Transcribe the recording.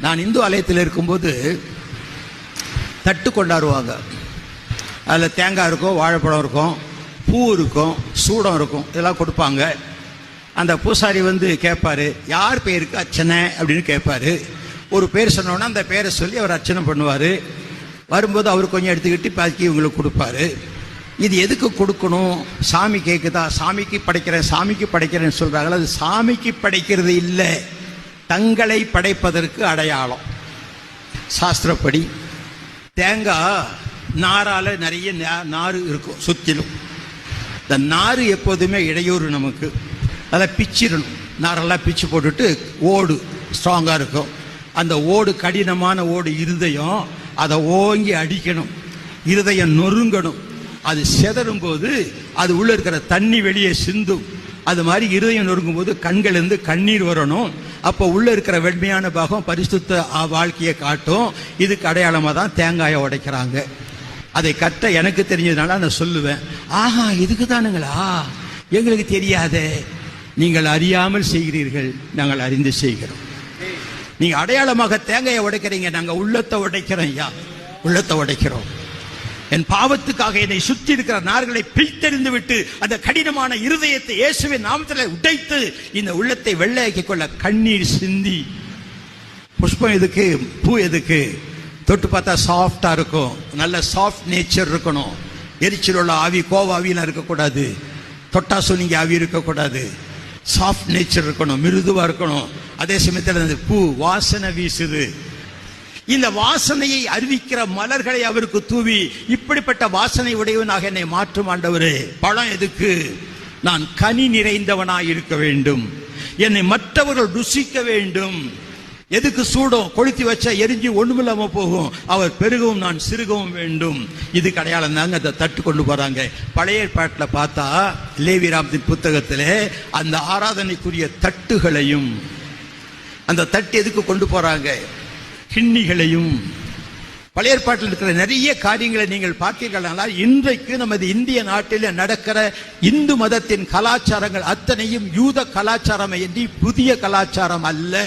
நான் இந்து ஆலயத்தில் இருக்கும்போது தட்டு கொண்டாடுவாங்க. அதில் தேங்காய் இருக்கும், வாழைப்பழம் இருக்கும், பூ இருக்கும், சூடம் இருக்கும், இதெல்லாம் கொடுப்பாங்க. அந்த பூசாரி வந்து கேட்பாரு, யார் பேருக்கு அர்ச்சனை அப்படின்னு கேட்பாரு. ஒரு பேர் சொன்னோன்னா அந்த பேரை சொல்லி அவர் அர்ச்சனை பண்ணுவார். வரும்போது அவர் கொஞ்சம் எடுத்துக்கிட்டு பாக்கி இவங்களுக்கு கொடுப்பாரு. இது எதுக்கு கொடுக்கணும்? சாமி கேட்குதா? சாமிக்கு படைக்கிறேன்னு சொல்கிறாங்களா? அது சாமிக்கு படைக்கிறது இல்லை, தங்களை படைப்பதற்கு அடையாளம். சாஸ்திரப்படி தேங்காய் நாரால் நிறைய நாறு இருக்கும் சுற்றிலும். இந்த நாறு எப்போதுமே இடையூறு நமக்கு. அதெல்லாம் பிச்சிடணும். நாரெல்லாம் பிச்சு போட்டுட்டு ஓடு ஸ்ட்ராங்காக இருக்கும். அந்த ஓடு கடினமான ஓடு இருதயம், அதை ஓங்கி அடிக்கணும், இருதயம் நொறுங்கணும். அது செதறும் போது அது உள்ள இருக்கிற தண்ணி வெளியே சிந்தும். அது மாதிரி இருதயம் நொறுங்கும் போது கண்களிலிருந்து கண்ணீர் வரணும். அப்போ உள்ள இருக்கிற வெண்மையான பாகம் பரிசுத்த வாழ்க்கையை காட்டும். இதுக்கு அடையாளமாக தான் தேங்காயை உடைக்கிறாங்க. அதை கட்ட எனக்கு தெரிஞ்சதுனால நான் சொல்லுவேன், ஆஹா இதுக்கு தானுங்களா, எங்களுக்கு தெரியாதே. நீங்கள் அறியாமல் செய்கிறீர்கள், நாங்கள் அறிந்து செய்கிறோம். நீங்க அடையாளமாக தேங்காயை உடைக்கிறீங்க, நாங்கள் உள்ளத்தை உடைக்கிறோம். ஐயா, உள்ளத்தை உடைக்கிறோம். என் பாவத்துக்காக என்னை சுற்றி இருக்கிற நார்களை பிரித்தெறிந்து விட்டு அந்த கடினமான இருதயத்தை இயேசுவின் நாமத்தில் உடைத்து இந்த உள்ளத்தை வெள்ளையாக்கிக் கொள்ள கண்ணீர் சிந்தி. புஷ்பம் எதுக்கு? பூ எதுக்கு? தொட்டு பார்த்தா சாஃப்டா இருக்கும், நல்ல சாஃப்ட் நேச்சர் இருக்கணும். எரிச்சல் உள்ள ஆவி, கோவாவிலாம் இருக்கக்கூடாது. தொட்டா சொன்னீங்க ஆவி இருக்கக்கூடாது. சாஃப்ட் நேச்சர் இருக்கணும், மிருதுவா இருக்கணும். அதே சமயத்தில் அந்த பூ வாசனை வீசுது. இந்த வாசனையை அறிவிக்கிற மலர்களை அவருக்கு தூவி, இப்படிப்பட்ட வாசனை உடையவனாக என்னை மாற்றும் ஆண்டவரே. பழம் எதுக்கு? நான் கனி நிறைந்தவனாய் இருக்க வேண்டும், என்னை மற்றவர்கள் ருசிக்க வேண்டும். எதுக்கு? சூடம் கொளுத்தி வச்சா எரிஞ்சு ஒண்ணுமில்லாம போகும், அவர் பெருகவும் நான் சிறுகவும் வேண்டும். இது அடையாளம் தாங்க. அதை தட்டு கொண்டு போறாங்க. பழைய ஏற்பாட்டில் பார்த்தா லேவியராமத்தின் புத்தகத்திலே அந்த ஆராதனைக்குரிய தட்டுகளையும், அந்த தட்டு எதுக்கு கொண்டு போறாங்க? கிண்ணிகளையும். பழைய ஏற்பாட்டில் இருக்கிற நிறைய காரியங்களை நீங்கள் பார்த்தீர்களானால் இன்றைக்கு நமது இந்திய நாட்டில் நடக்கிற இந்து மதத்தின் கலாச்சாரங்கள் அத்தனையும் யூத கலாச்சாரம் என்று புதிய கலாச்சாரம் அல்ல.